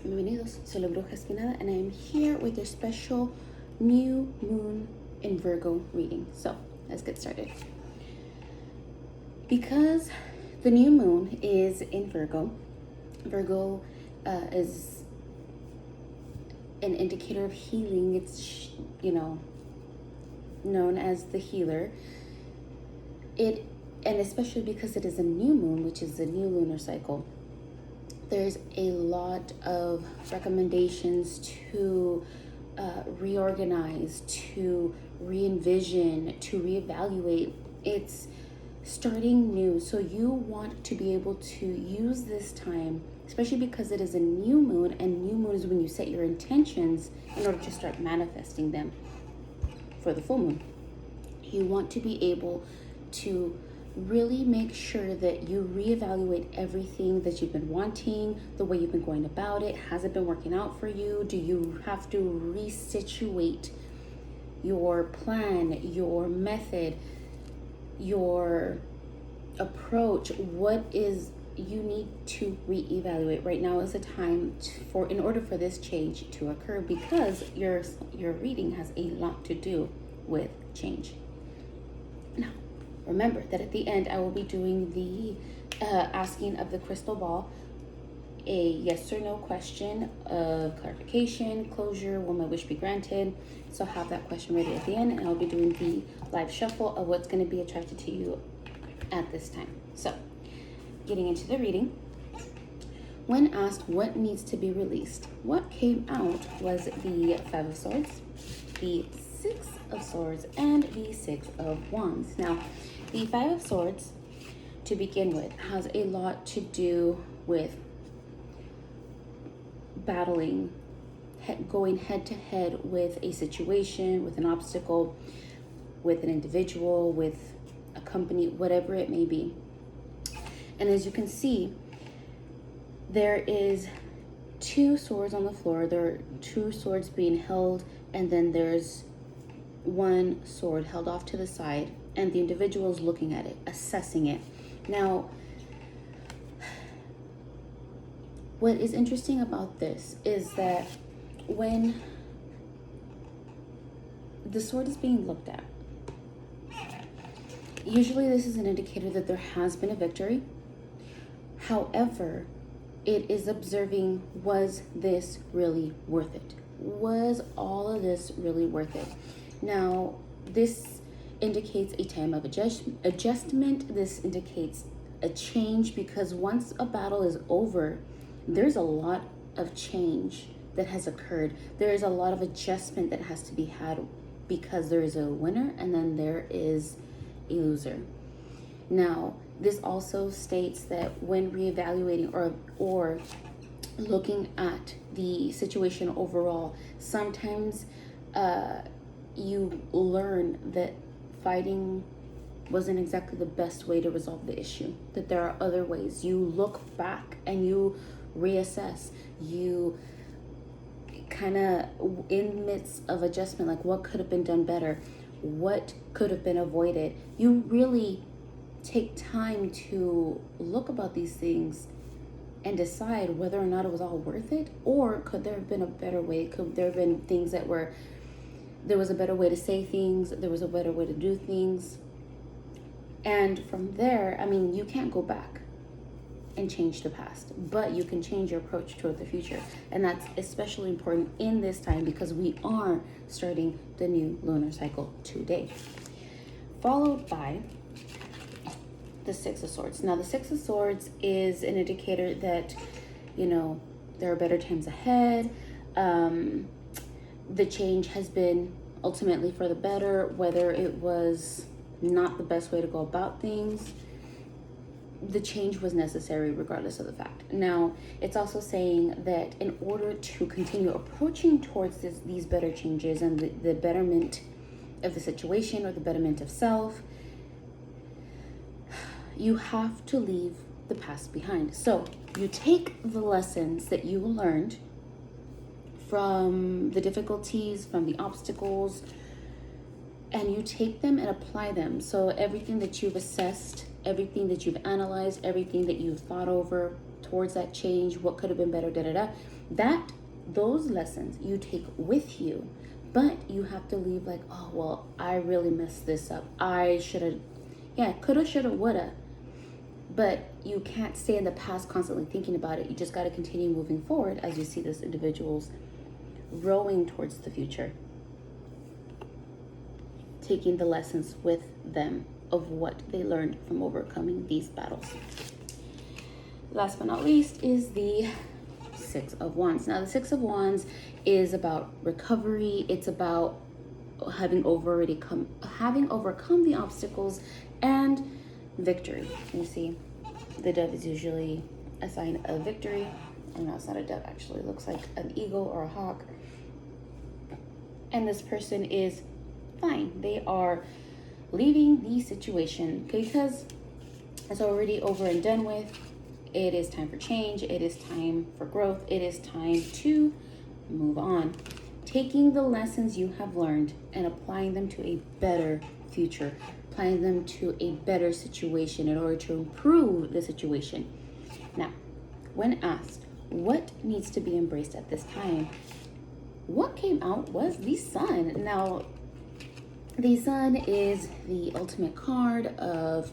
Bienvenidos, soy la Bruja Espinada, and I am here with your special new moon in Virgo reading. So let's get started. Because the new moon is in Virgo, Virgo is an indicator of healing. It's, known as the healer. And especially because it is a new moon, which is a new lunar cycle, there's a lot of recommendations to reorganize, to re-envision, to reevaluate. It's starting new, so you want to be able to use this time, especially because it is a new moon, and new moon is when you set your intentions in order to start manifesting them for the full moon. You want to be able to really make sure that you reevaluate everything that you've been wanting, the way you've been going about it. Has it been working out for you? Do you have to resituate your plan, your method, your approach? What is you need to reevaluate? Right now is a time in order for this change to occur, because your reading has a lot to do with change. Now, remember that at the end, I will be doing the asking of the crystal ball a yes or no question of clarification, closure, will my wish be granted? So have that question ready at the end, and I'll be doing the live shuffle of what's going to be attracted to you at this time. So, getting into the reading. When asked what needs to be released, what came out was the Five of Swords, the Six of Swords, and the Six of Wands. Now, the Five of Swords, to begin with, has a lot to do with battling, going head to head with a situation, with an obstacle, with an individual, with a company, whatever it may be. And as you can see, there is two swords on the floor. There are two swords being held, and then there's one sword held off to the side, and the individual is looking at it, assessing it. Now, what is interesting about this is that when the sword is being looked at, usually this is an indicator that there has been a victory. However, it is observing, was this really worth it? Was all of this really worth it? Now, this indicates a time of adjustment. This indicates a change, because once a battle is over, there's a lot of change that has occurred. There is a lot of adjustment that has to be had, because there is a winner and then there is a loser. Now, this also states that when reevaluating or looking at the situation overall, sometimes you learn that fighting wasn't exactly the best way to resolve the issue, that there are other ways. You look back and you reassess. You kind of, in midst of adjustment, like what could have been done better, what could have been avoided. You really take time to look about these things and decide whether or not it was all worth it, or could there have been a better way? Could there have been things that there was a better way to say things, there was a better way to do things? And from there, you can't go back and change the past, but you can change your approach toward the future. And that's especially important in this time, because we are starting the new lunar cycle today, followed by the Six of Swords. Now, the Six of Swords is an indicator that, there are better times ahead. The change has been ultimately for the better, whether it was not the best way to go about things. The change was necessary regardless of the fact. Now, it's also saying that in order to continue approaching towards these better changes and the betterment of the situation, or the betterment of self, you have to leave the past behind. So you take the lessons that you learned from the difficulties, from the obstacles, and you take them and apply them. So everything that you've assessed, everything that you've analyzed, everything that you've thought over towards that change, what could have been better, those lessons you take with you, but you have to leave like, oh, well, I really messed this up. I should have, yeah, coulda, shoulda, woulda. But you can't stay in the past constantly thinking about it. You just got to continue moving forward as you see this individual's rowing towards the future, taking the lessons with them of what they learned from overcoming these battles. Last but not least is the Six of Wands. Now, the Six of Wands is about recovery. It's about having overcome the obstacles and victory. You see, the dove is usually a sign of victory. Oh no, it's not a dove actually. It looks like an eagle or a hawk. And this person is fine. They are leaving the situation because it's already over and done with. It is time for change. It is time for growth. It is time to move on. Taking the lessons you have learned and applying them to a better future, applying them to a better situation in order to improve the situation. Now, when asked what needs to be embraced at this time, what came out was the Sun. Now, the Sun is the ultimate card of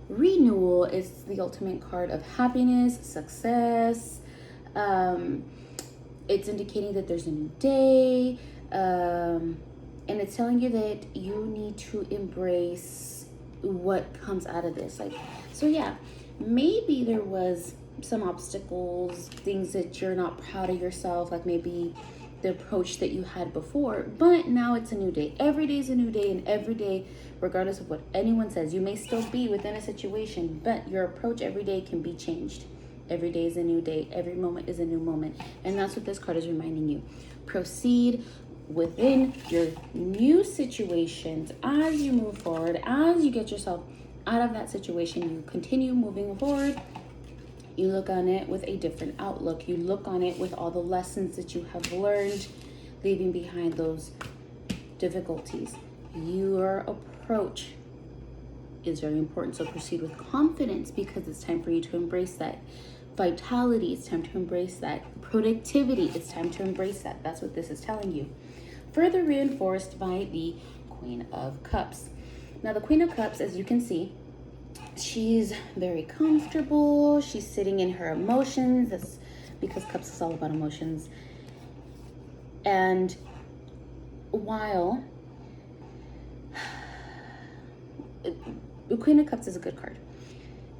renewal. It's the ultimate card of happiness, success. It's indicating that there's a new day. And it's telling you that you need to embrace what comes out of this. Like, so yeah, maybe there was some obstacles, things that you're not proud of yourself, like maybe the approach that you had before, but now it's a new day. Every day is a new day, and every day, regardless of what anyone says, you may still be within a situation, but your approach every day can be changed. Every day is a new day. Every moment is a new moment. And that's what this card is reminding you. Proceed within your new situations as you move forward, as you get yourself out of that situation, you continue moving forward. You look on it with a different outlook. You look on it with all the lessons that you have learned, leaving behind those difficulties. Your approach is very important. So proceed with confidence because it's time for you to embrace that vitality. It's time to embrace that productivity. It's time to embrace that. That's what this is telling you. Further reinforced by the Queen of Cups. Now, the Queen of Cups, as you can see, she's very comfortable. She's sitting in her emotions. That's because Cups is all about emotions. And while the Queen of Cups is a good card,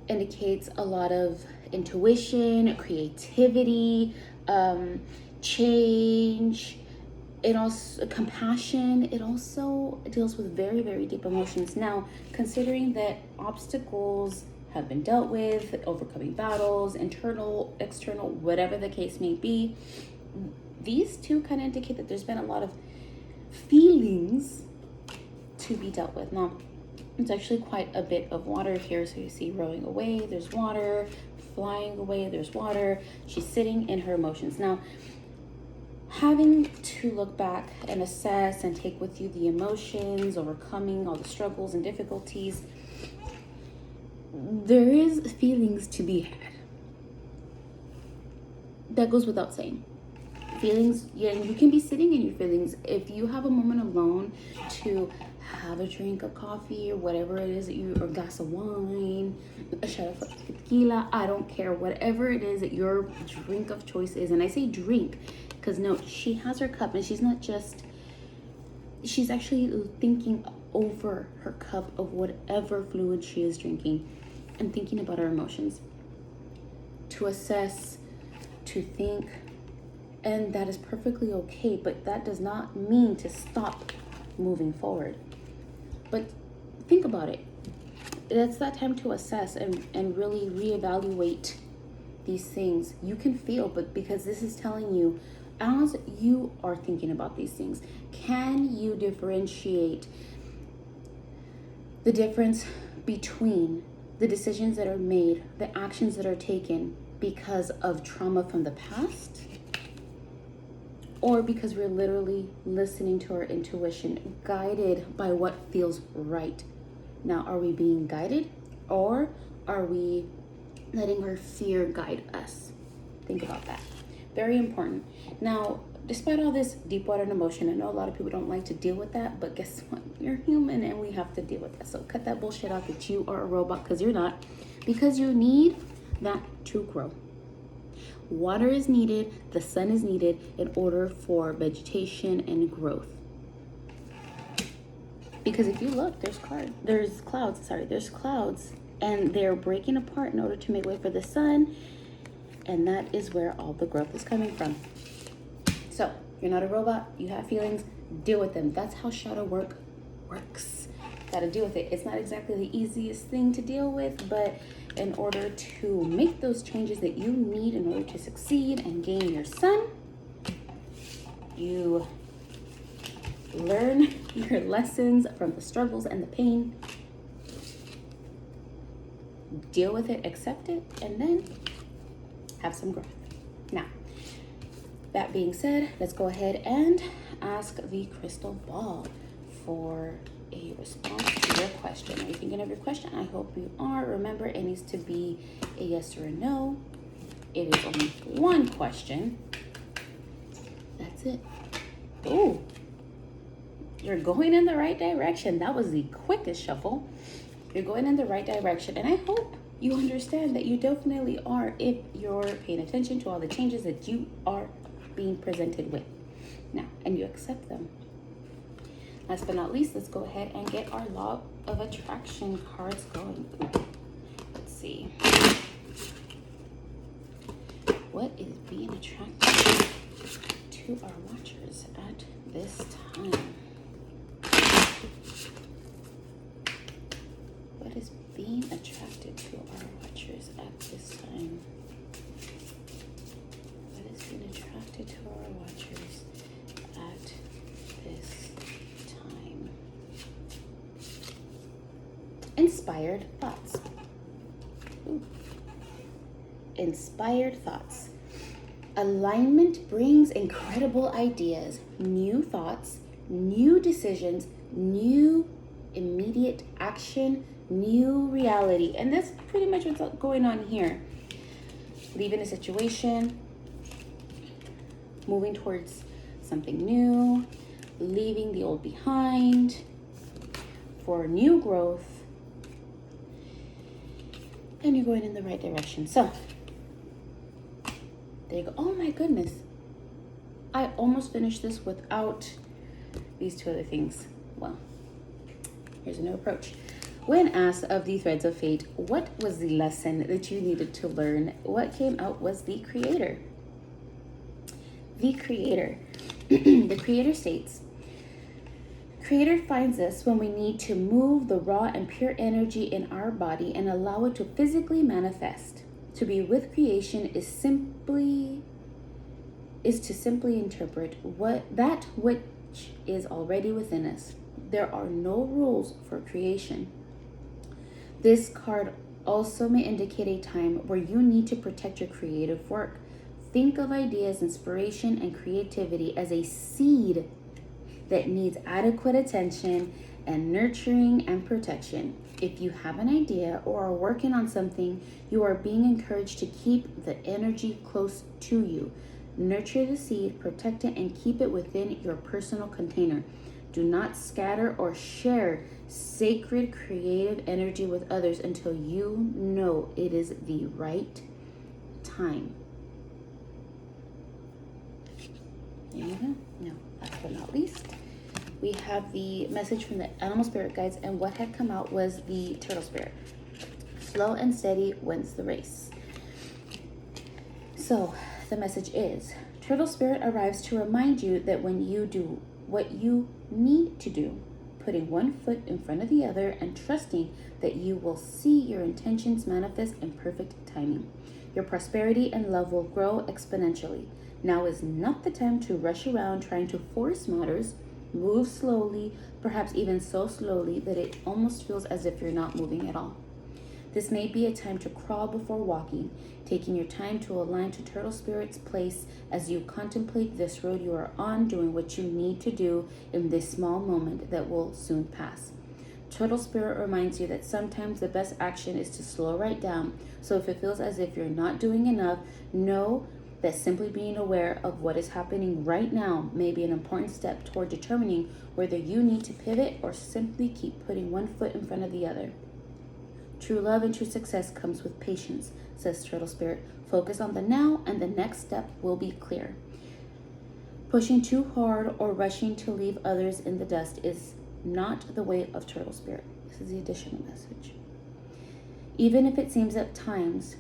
indicates a lot of intuition, creativity, change. It also compassion. It also deals with very, very deep emotions. Now, considering that obstacles have been dealt with, overcoming battles, internal, external, whatever the case may be, these two kind of indicate that there's been a lot of feelings to be dealt with. Now, it's actually quite a bit of water here. So you see rowing away, there's water, flying away, there's water. She's sitting in her emotions. Now, having to look back and assess and take with you the emotions, overcoming all the struggles and difficulties, there is feelings to be had. That goes without saying. Feelings, yeah, you can be sitting in your feelings. If you have a moment alone to have a drink of coffee or whatever it is that you, or a glass of wine, a shot of tequila, I don't care, whatever it is that your drink of choice is. And I say drink because no, she has her cup and she's not just, she's actually thinking over her cup of whatever fluid she is drinking and thinking about her emotions, to assess, to think. And that is perfectly okay, but that does not mean to stop moving forward. But think about it. It's that time to assess and really reevaluate these things. You can feel, but because this is telling you, as you are thinking about these things, can you differentiate the difference between the decisions that are made, the actions that are taken because of trauma from the past, or because we're literally listening to our intuition, guided by what feels right? Now, are we being guided, or are we letting our fear guide us? Think about that. Very important. Now, despite all this deep water and emotion, I know a lot of people don't like to deal with that, but guess what? You're human and we have to deal with that. So cut that bullshit out that you are a robot, because you're not. Because you need that to grow. Water is needed, the sun is needed in order for vegetation and growth. Because if you look, there's clouds, and they're breaking apart in order to make way for the sun, and that is where all the growth is coming from. So, you're not a robot, you have feelings, deal with them. That's how shadow work works. Gotta deal with it. It's not exactly the easiest thing to deal with, but in order to make those changes that you need in order to succeed and gain your sun, you learn your lessons from the struggles and the pain, deal with it, accept it, and then have some growth. Now, that being said, let's go ahead and ask the crystal ball for a response to your question. Are you thinking of your question? I hope you are. Remember, it needs to be a yes or a no. It is only one question. That's it. Oh, you're going in the right direction. That was the quickest shuffle. You're going in the right direction, and I hope you understand that you definitely are if you're paying attention to all the changes that you are being presented with now, and you accept them. Last but not least, let's go ahead and get our law of attraction cards going. Let's see. What is being attracted to our watchers at this time? What is being attracted to our watchers at this time? What is being attracted to our watchers at this time? Inspired thoughts. Ooh. Inspired thoughts. Alignment brings incredible ideas, new thoughts, new decisions, new immediate action, new reality. And that's pretty much what's going on here. Leaving a situation, moving towards something new, leaving the old behind for new growth, and you're going in the right direction. So there you go. Oh my goodness, I almost finished this without these two other things. Well, here's a new approach. When asked of the threads of fate, what was the lesson that you needed to learn? What came out was the creator. The creator. The creator states, Creator finds us when we need to move the raw and pure energy in our body and allow it to physically manifest. To be with creation is to simply interpret that which is already within us. There are no rules for creation. This card also may indicate a time where you need to protect your creative work. Think of ideas, inspiration, and creativity as a seed that needs adequate attention and nurturing and protection. If you have an idea or are working on something, you are being encouraged to keep the energy close to you. Nurture the seed, protect it, and keep it within your personal container. Do not scatter or share sacred creative energy with others until you know it is the right time. There you go. Now, last but not least, we have the message from the animal spirit guides, and what had come out was the turtle spirit. Slow and steady wins the race. So the message is, turtle spirit arrives to remind you that when you do what you need to do, putting one foot in front of the other and trusting that you will see your intentions manifest in perfect timing, your prosperity and love will grow exponentially. Now is not the time to rush around trying to force matters. Move slowly, perhaps even so slowly that it almost feels as if you're not moving at all. This may be a time to crawl before walking, taking your time to align to Turtle Spirit's place as you contemplate this road you are on, doing what you need to do in this small moment that will soon pass. Turtle Spirit reminds you that sometimes the best action is to slow right down. So if it feels as if you're not doing enough, know that simply being aware of what is happening right now may be an important step toward determining whether you need to pivot or simply keep putting one foot in front of the other. True love and true success comes with patience, says Turtle Spirit. Focus on the now and the next step will be clear. Pushing too hard or rushing to leave others in the dust is not the way of Turtle Spirit. This is the additional message. Even if it seems at times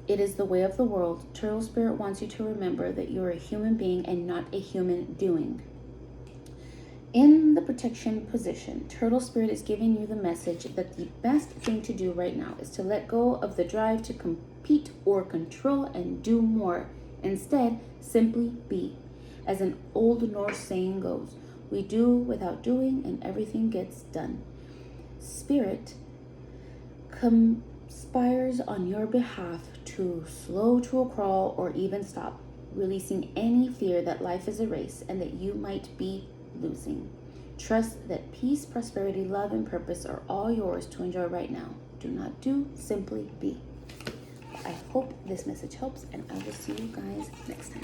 it is the way of the world, Turtle Spirit wants you to remember that you are a human being and not a human doing. In the protection position, Turtle Spirit is giving you the message that the best thing to do right now is to let go of the drive to compete or control and do more. Instead, simply be. As an old Norse saying goes, we do without doing and everything gets done. Spirit conspires on your behalf to slow to a crawl or even stop, releasing any fear that life is a race and that you might be losing. Trust that peace, prosperity, love, and purpose are all yours to enjoy right now. Do not do, simply be. I hope this message helps, and I will see you guys next time.